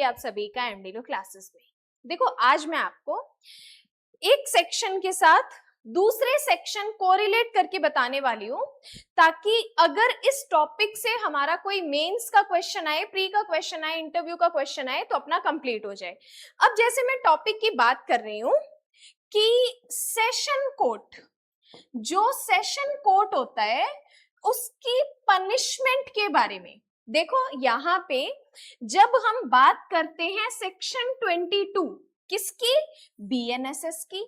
आप सभी का एमडीलो क्लासेस में। देखो, आज मैं आपको एक सेक्शन के साथ दूसरे सेक्शन कोरिलेट करके बताने वाली हूं, ताकि अगर इस टॉपिक से हमारा कोई मेंस का क्वेश्चन आए, प्री का क्वेश्चन आए, इंटरव्यू का क्वेश्चन आए तो अपना कंप्लीट हो जाए। अब जैसे मैं टॉपिक की बात कर रही हूं कि सेशन कोट, जो सेशन कोट होता है उसकी पनिशमेंट के बारे में। देखो, यहाँ पे जब हम बात करते हैं सेक्शन 22 किसकी, बीएनएसएस की।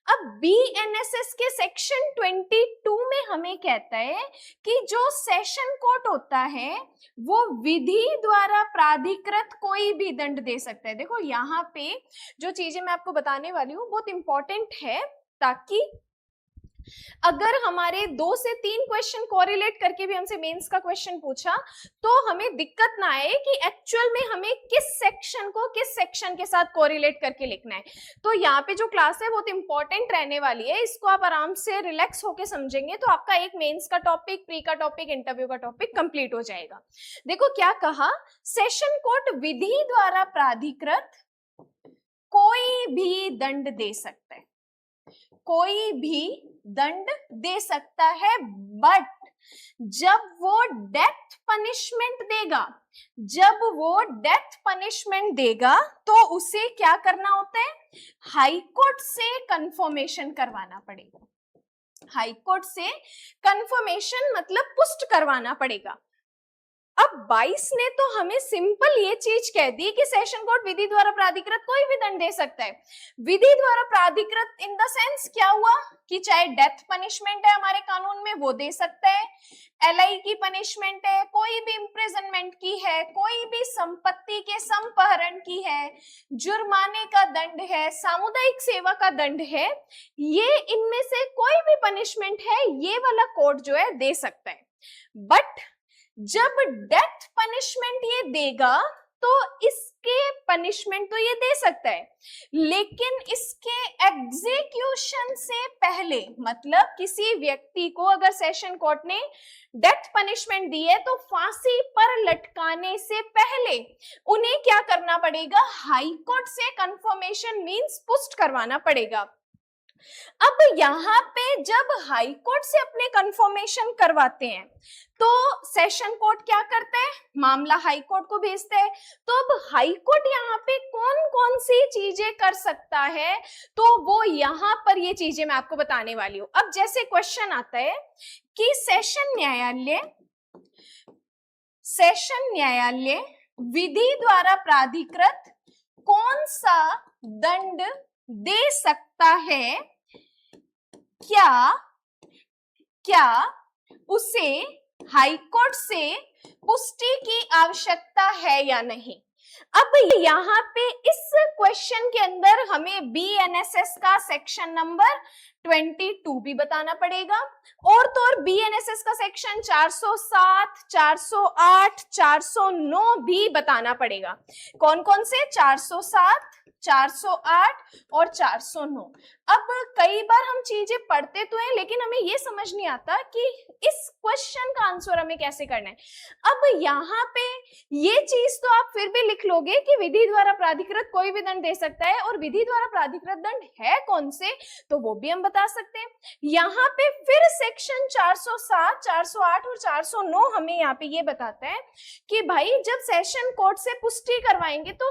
अब बीएनएसएस के सेक्शन 22 में हमें कहता है कि जो सेशन कोर्ट होता है वो विधि द्वारा प्राधिकृत कोई भी दंड दे सकता है। देखो, यहाँ पे जो चीजें मैं आपको बताने वाली हूँ बहुत इंपॉर्टेंट है, ताकि अगर हमारे 2 से 3 क्वेश्चन कोरिलेट करके भी हमसे मेंस का क्वेश्चन पूछा तो हमें दिक्कत ना आए कि एक्चुअल में हमें किस सेक्शन को किस सेक्शन के साथ कोरिलेट करके लिखना है। तो यहाँ पे जो क्लास है बहुत इंपॉर्टेंट रहने वाली है, इसको आप आराम से रिलैक्स होके समझेंगे तो आपका एक मेंस का टॉपिक, प्री का टॉपिक, इंटरव्यू का टॉपिक कंप्लीट हो जाएगा। देखो क्या कहा, सेशन कोर्ट विधि द्वारा प्राधिकृत कोई भी दंड दे सकता है, कोई भी दंड दे सकता है, बट जब वो डेथ पनिशमेंट देगा, जब वो डेथ पनिशमेंट देगा तो उसे क्या करना होता है, हाई कोर्ट से कंफर्मेशन करवाना पड़ेगा। हाई कोर्ट से कंफर्मेशन मतलब पुष्ट करवाना पड़ेगा। अब 22 ने तो हमें सिंपल ये चीज कह दी कि सेशन कोर्ट विधि द्वारा प्राधिकृत कोई भी दंड दे सकता है। विधि द्वारा प्राधिकृत इन द सेंस क्या हुआ कि चाहे डेथ पनिशमेंट है हमारे कानून में वो दे सकता है, एलआई की पनिशमेंट है, कोई भी इम्प्रिजनमेंट की है, कोई भी संपत्ति के संपहरण की है, जुर्माने का दंड है, सामुदायिक सेवा का दंड है, ये इनमें से कोई भी पनिशमेंट है ये वाला कोर्ट जो है दे सकता है। बट जब डेथ पनिशमेंट ये देगा तो इसके पनिशमेंट तो ये दे सकता है, लेकिन इसके एग्जीक्यूशन से पहले, मतलब किसी व्यक्ति को अगर सेशन कोर्ट ने डेथ पनिशमेंट दी है तो फांसी पर लटकाने से पहले उन्हें क्या करना पड़ेगा, हाई कोर्ट से कंफर्मेशन मींस पुष्ट करवाना पड़ेगा। अब यहाँ पे जब हाई कोर्ट से अपने कंफर्मेशन करवाते हैं तो सेशन कोर्ट क्या करता है, मामला हाई कोर्ट को भेजता है। तो अब हाई कोर्ट यहाँ पे कौन कौन सी चीजें कर सकता है, तो वो यहाँ पर ये चीजें मैं आपको बताने वाली हूँ। अब जैसे क्वेश्चन आता है कि सेशन न्यायालय विधि द्वारा प्राधिकृत कौन सा दंड दे सकता है, क्या उसे हाई कोर्ट से पुष्टि की आवश्यकता है या नहीं। अब यहाँ पे इस क्वेश्चन के अंदर हमें बीएनएसएस का सेक्शन नंबर 22 भी बताना पड़ेगा, और तो और बीएनएसएस का सेक्शन 407, 408, 409 भी बताना पड़ेगा। कौन कौन से, 407, 408 और 409। अब कई बार हम चीजें पढ़ते तो हैं लेकिन हमें ये समझ नहीं आता कि इस क्वेश्चन का आंसर हमें कैसे करना है। अब यहाँ पे ये चीज तो आप फिर भी लिख लोगे कि विधि द्वारा प्राधिकृत कोई भी दंड दे सकता है, और विधि द्वारा प्राधिकृत दंड है कौन से तो वो भी हम बता सकते हैं। यहाँ पे फिर सेक्शन 407, 408 और 409 हमें यहाँ पे ये बताता है कि भाई जब सेशन कोर्ट से पुष्टि करवाएंगे तो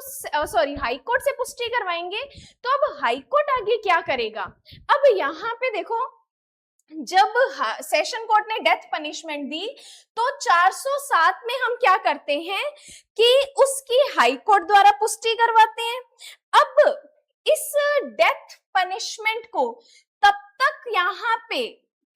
हाई कोर्ट से पुष्टि करवाएंगे तो अब हाई कोर्ट आगे क्या करेगा। अब यहाँ पे देखो, जब सेशन कोर्ट ने डेथ पनिशमेंट दी तो 407 में हम क्या करते हैं कि उसकी हाई कोर्ट द्वारा पुष्टि करवाते हैं। अब इस डेथ पनिशमेंट को तब तक यहाँ पे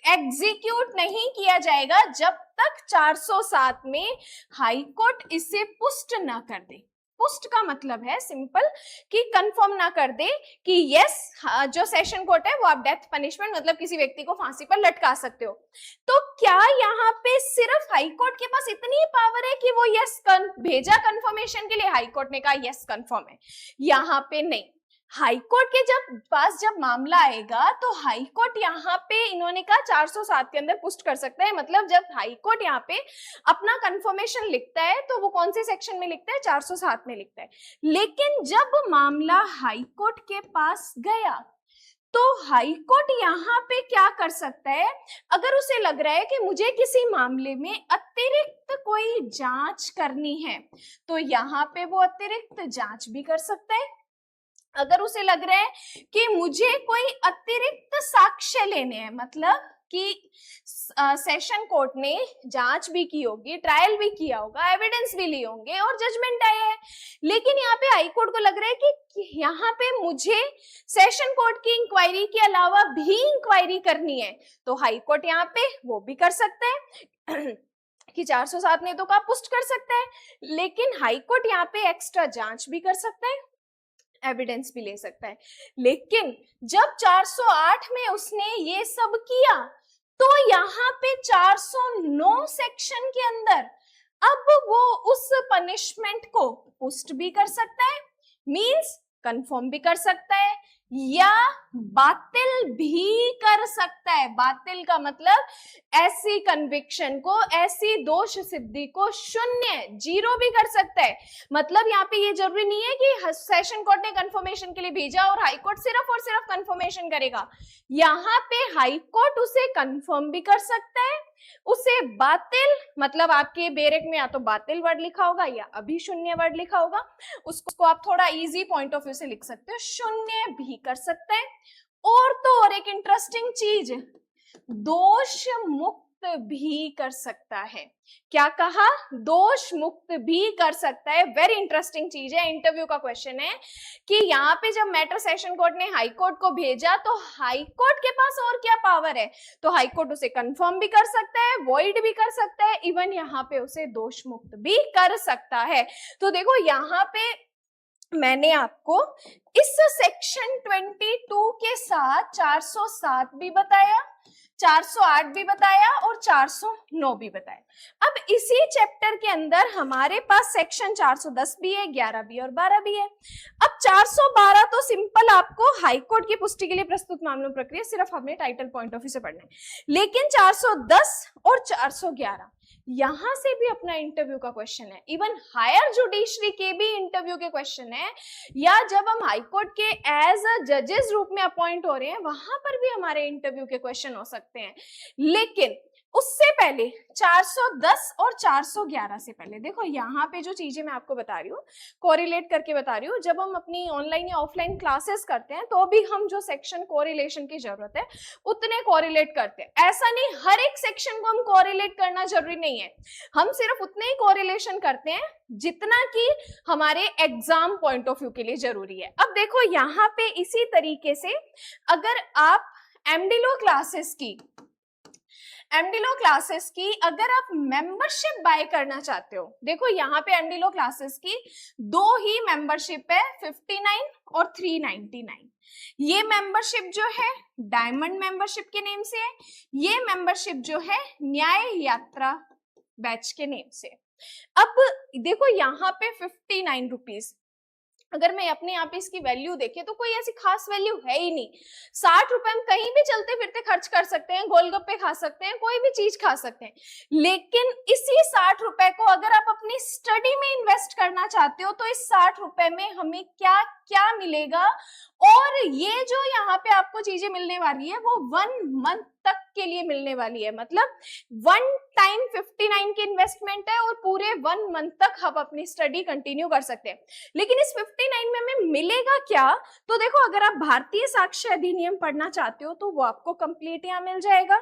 एग्जीक्यूट नहीं किया जाएगा जब तक 407 में हाई कोर्ट इसे पुष्ट ना कर दे। पुष्ट का मतलब है सिंपल कि कंफर्म ना कर दे कि यस, जो सेशन कोर्ट है वो आप डेथ पनिशमेंट मतलब किसी व्यक्ति को फांसी पर लटका सकते हो। तो क्या यहाँ पे सिर्फ हाई कोर्ट के पास इतनी पावर है कि वो यस भेजा कंफर्मेशन के लिए, हाई कोर्ट ने कहा यस कंफर्म है, यहाँ पे नहीं। हाई कोर्ट के जब मामला आएगा तो हाई कोर्ट यहाँ पे इन्होंने कहा 407 के अंदर पुष्ट कर सकता है। मतलब जब हाई कोर्ट यहाँ पे अपना कंफर्मेशन लिखता है तो वो कौन से सेक्शन में लिखता है, 407 में लिखता है। लेकिन जब मामला हाई कोर्ट के पास गया तो हाई कोर्ट यहाँ पे क्या कर सकता है, अगर उसे लग रहा है कि मुझे किसी मामले में अतिरिक्त कोई जांच करनी है तो यहाँ पे वो अतिरिक्त जांच भी कर सकता है। अगर उसे लग रहा है कि मुझे कोई अतिरिक्त साक्ष्य लेने हैं, मतलब कि सेशन कोर्ट ने जांच भी की होगी, ट्रायल भी किया होगा, एविडेंस भी लिए होंगे और जजमेंट आया है, लेकिन यहाँ पे हाई कोर्ट को लग रहा है कि यहाँ पे मुझे सेशन कोर्ट की इंक्वायरी के अलावा भी इंक्वायरी करनी है, तो हाई कोर्ट यहाँ पे वो भी कर सकता है कि 407 ने तो कहा पुष्ट कर सकता है, लेकिन हाई कोर्ट यहाँ पे एक्स्ट्रा जांच भी कर सकता है, एविडेंस भी ले सकता है। लेकिन जब 408 में उसने ये सब किया तो यहाँ पे 409 सेक्शन के अंदर अब वो उस पनिशमेंट को पुष्ट भी कर सकता है, मींस कंफर्म भी कर सकता है या बातिल भी कर सकता है। बातिल का मतलब ऐसी कन्विक्शन को, ऐसी दोष सिद्धि को शून्य, जीरो भी कर सकता है। मतलब यहाँ पे ये जरूरी नहीं है कि सेशन कोर्ट ने कंफर्मेशन के लिए भेजा और हाई कोर्ट सिर्फ और सिर्फ कंफर्मेशन करेगा। यहाँ पे हाई कोर्ट उसे कंफर्म भी कर सकता है, उसे बातिल, मतलब आपके बेरेक में या तो बातिल वर्ड लिखा होगा या अभिशून्य वर्ड लिखा होगा, उसको आप थोड़ा इजी पॉइंट ऑफ व्यू से लिख सकते हो, शून्य भी कर सकते हैं। और तो और एक इंटरेस्टिंग चीज, दोष मुक्त भी कर सकता है। क्या कहा? दोष मुक्त भी कर सकता है। वेरी इंटरेस्टिंग चीज है, इंटरव्यू का क्वेश्चन है कि यहाँ पे जब मैटर सेशन कोर्ट ने हाई कोर्ट को भेजा तो हाई कोर्ट के पास और क्या पावर है, तो हाई कोर्ट उसे कंफर्म भी कर सकता है, वॉइड भी कर सकता है, इवन यहाँ पे उसे दोष मुक्त भी कर सकता है। तो देखो यहाँ पे मैंने आपको इस सेक्शन 22 के साथ 407 भी बताया, 408 भी बताया और 409 भी बताया। अब इसी चैप्टर के अंदर हमारे पास सेक्शन 410 भी है, 11 भी और 12 भी है। अब 412 तो सिंपल आपको हाई कोर्ट की पुष्टि के लिए प्रस्तुत मामलों प्रक्रिया सिर्फ हमें टाइटल पॉइंट ऑफ व्यू से पढ़ना है, लेकिन 410 और 411 यहां से भी अपना इंटरव्यू का क्वेश्चन है, इवन हायर जुडिशरी के भी इंटरव्यू के क्वेश्चन है, या जब हम हाई कोर्ट के एज अ जजेस रूप में अपॉइंट हो रहे हैं वहां पर भी हमारे इंटरव्यू के क्वेश्चन हो सकते हैं। लेकिन उससे पहले 410 और 411 से पहले देखो यहाँ पे जो चीजें मैं आपको बता रही हूँ, कोरिलेट करके बता रही हूँ। जब हम अपनी ऑनलाइन या ऑफलाइन क्लासेस करते हैं तो भी हम जो सेक्शन कोरिलेशन की जरूरत है उतने कोरिलेट करते हैं। ऐसा नहीं हर एक सेक्शन को हम कोरिलेट करना जरूरी नहीं है, हम सिर्फ उतने ही कोरिलेशन करते हैं जितना कि हमारे एग्जाम पॉइंट ऑफ व्यू के लिए जरूरी है। अब देखो यहाँ पे इसी तरीके से अगर आप एमडी लॉ क्लासेस की अगर आप मेंबरशिप बाय करना चाहते हो, देखो यहाँ पे एमडी लॉ क्लासेस की दो ही मेंबरशिप है, 59 और 399। ये मेंबरशिप जो है डायमंड मेंबरशिप के नेम से है, ये मेंबरशिप जो है न्याय यात्रा बैच के नेम से। अब देखो यहाँ पे 59 रुपीज, अगर मैं अपने यहाँ पे इसकी वैल्यू देखे तो कोई ऐसी खास वैल्यू है ही नहीं। 60 रुपए हम कहीं भी चलते फिरते खर्च कर सकते हैं, गोलगप्पे खा सकते हैं, कोई भी चीज खा सकते हैं, लेकिन इसी 60 रुपए को अगर आप अपनी स्टडी में इन्वेस्ट करना चाहते हो तो इस 60 रुपए में हमें क्या क्या मिलेगा, और ये जो यहाँ पे आपको चीजें मिलने वाली है वो 1 मंथ तक के लिए मिलने वाली है। मतलब 1 टाइम 59 की इन्वेस्टमेंट है और पूरे 1 मंथ तक हम अपनी स्टडी कंटिन्यू कर सकते हैं। लेकिन इस 59 में हमें मिलेगा क्या, तो देखो अगर आप भारतीय साक्ष्य अधिनियम पढ़ना चाहते हो तो वो आपको कंप्लीट यहाँ मिल जाएगा,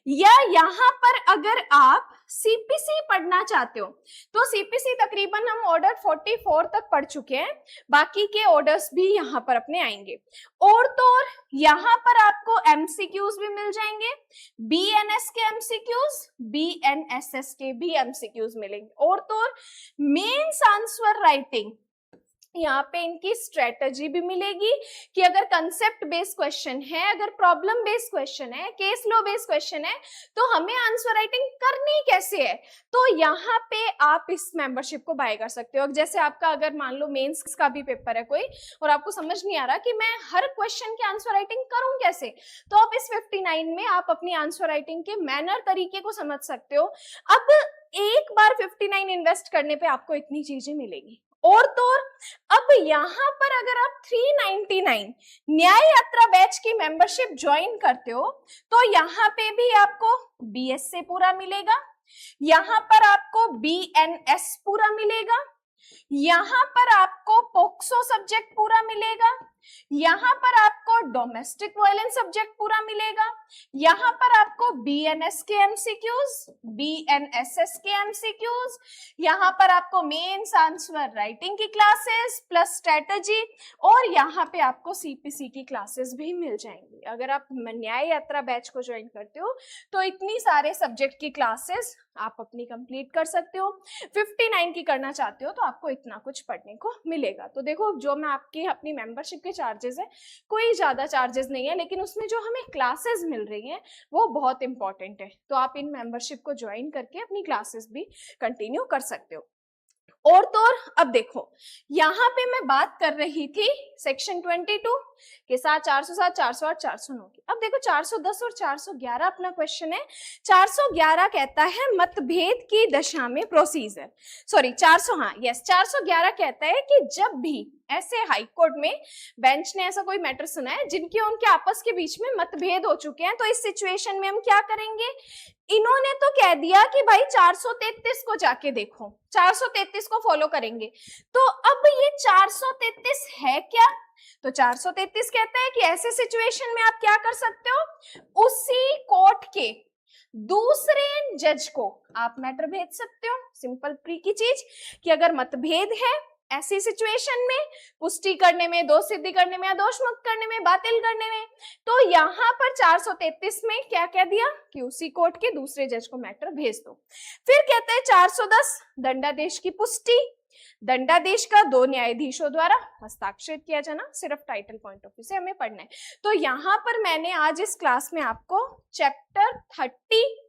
या यहाँ पर अगर आप सीपीसी पढ़ना चाहते हो तो सीपीसी तकरीबन हम ऑर्डर 44 तक पढ़ चुके हैं, बाकी के ऑर्डर्स भी यहाँ पर अपने आएंगे। और तो और यहाँ पर आपको एमसीक्यूज भी मिल जाएंगे, बीएनएस के एमसीक्यूज, बीएनएसएस के भी एमसीक्यूज मिलेंगे, और तो और मेंस आंसर राइटिंग यहाँ पे इनकी स्ट्रेटजी भी मिलेगी कि अगर कंसेप्ट बेस्ड क्वेश्चन है, अगर प्रॉब्लम बेस्ड क्वेश्चन है, केस लॉ बेस्ड क्वेश्चन है, तो हमें आंसर राइटिंग करनी कैसे है। तो यहाँ पे आप इस मेंबरशिप को बाय कर सकते हो। जैसे आपका अगर मान लो मेंस का भी पेपर है कोई और आपको समझ नहीं आ रहा कि मैं हर क्वेश्चन की आंसर राइटिंग करूं कैसे, तो आप इस 59 में आप अपनी आंसर राइटिंग के मैनर तरीके को समझ सकते हो। अब एक बार 59 इन्वेस्ट करने पे आपको इतनी चीजें मिलेगी। और तो और अब यहाँ पर अगर आप 399 न्याय यात्रा बैच की मेंबरशिप ज्वाइन करते हो तो यहाँ पे भी आपको BSA पूरा मिलेगा, यहाँ पर आपको BNS पूरा मिलेगा, यहाँ पर आपको पोक्सो सब्जेक्ट पूरा मिलेगा, यहाँ पर आपको डोमेस्टिक वायलेंस सब्जेक्ट पूरा मिलेगा, यहाँ पर आपको BNS के MCQs, BNSS के MCQs, यहाँ पर आपको मेंस आंसर राइटिंग की क्लासेस प्लस स्ट्रेटजी, और यहाँ पे आपको CPC की क्लासेस भी मिल जाएंगी। अगर आप न्याय यात्रा बैच को ज्वाइन करते हो तो इतनी सारे सब्जेक्ट की क्लासेस आप अपनी कंप्लीट कर सकते हो। 59 की करना चाहते हो तो आपको इतना कुछ पढ़ने को मिलेगा। तो देखो, जो मैं आपकी अपनी मेंबरशिप के चार्जेस है, कोई ज्यादा चार्जेस नहीं है, लेकिन उसमें जो हमें क्लासेस मिल रही हैं वो बहुत इंपॉर्टेंट है। तो आप इन मेंबरशिप को ज्वाइन करके अपनी क्लासेस भी कंटिन्यू कर सकते हो। और तो और अब देखो, यहाँ पे मैं बात कर रही थी सेक्शन 22 के साथ 407, 408, 409 की। अब देखो 410 और 411 अपना क्वेश्चन है। 411 कहता है मतभेद की दशा में प्रोसीजर, सॉरी 411 कहता है कि जब भी ऐसे हाईकोर्ट में बेंच ने ऐसा कोई मैटर सुना है जिनके उनके आपस के बीच में मतभेद हो चुके हैं, तो इस सिचुएशन में हम क्या करेंगे। इन्होंने तो कह दिया कि भाई 433 को जाके देखो, 433 को फॉलो करेंगे। तो अब ये 433 है क्या? तो 433 कहता है कि ऐसे सिचुएशन में आप क्या कर सकते हो, उसी कोर्ट के दूसरे जज को आप मैटर भेज सकते हो। सिंपल प्री की चीज कि अगर मतभेद है ऐसी सिचुएशन में, पुष्टि करने में, दोष सिद्धि करने में या दोष मुक्त करने में, बातिल करने में, तो यहाँ पर 433 में क्या कह दिया कि उसी कोर्ट के दूसरे जज को मैटर भेज दो। फिर कहते हैं 410 दंडादेश की पुष्टि। दंडादेश का 2 न्यायाधीशों द्वारा हस्ताक्षरित किया जाना, सिर्फ टाइटल पॉइंट ऑफ व्यू से हमें पढ़ना है। तो यहाँ पर मैंने आज इस क्लास में आपको चैप्टर 30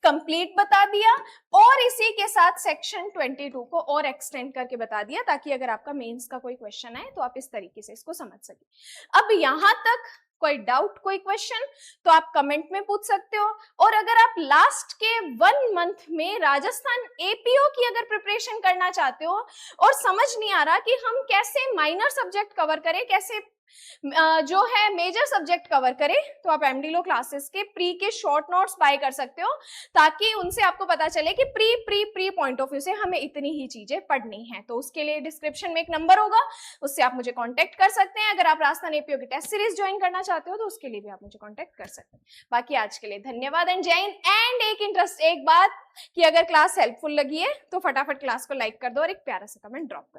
कंप्लीट बता दिया और इसी के साथ सेक्शन 22 को और एक्सटेंड करके बता दिया, ताकि अगर आपका मेंस का कोई क्वेश्चन आए तो आप इस तरीके से इसको समझ सके। अब यहां तक कोई डाउट, कोई क्वेश्चन तो आप कमेंट में पूछ सकते हो। और अगर आप लास्ट के 1 मंथ में राजस्थान APO की अगर प्रिपरेशन करना चाहते हो और समझ नहीं आ रहा कि हम कैसे माइनर सब्जेक्ट कवर करें, कैसे जो है मेजर सब्जेक्ट कवर करें, तो आप MD लो क्लासेस के प्री के शॉर्ट नोट्स बाय कर सकते हो, ताकि उनसे आपको पता चले कि प्री पॉइंट ऑफ व्यू से हमें इतनी ही चीजें पढ़नी है। तो उसके लिए डिस्क्रिप्शन में एक नंबर होगा, उससे आप मुझे कांटेक्ट कर सकते हैं। अगर आप राजस्थान APO की टेस्ट सीरीज ज्वाइन करना चाहते हो तो उसके लिए भी आप मुझे कांटेक्ट कर सकते हैं। बाकी आज के लिए धन्यवाद एंड जय हिंद। एंड एक बात कि अगर क्लास हेल्पफुल लगी है तो फटाफट क्लास को लाइक कर दो और एक प्यारा सा कमेंट ड्रॉप कर दो।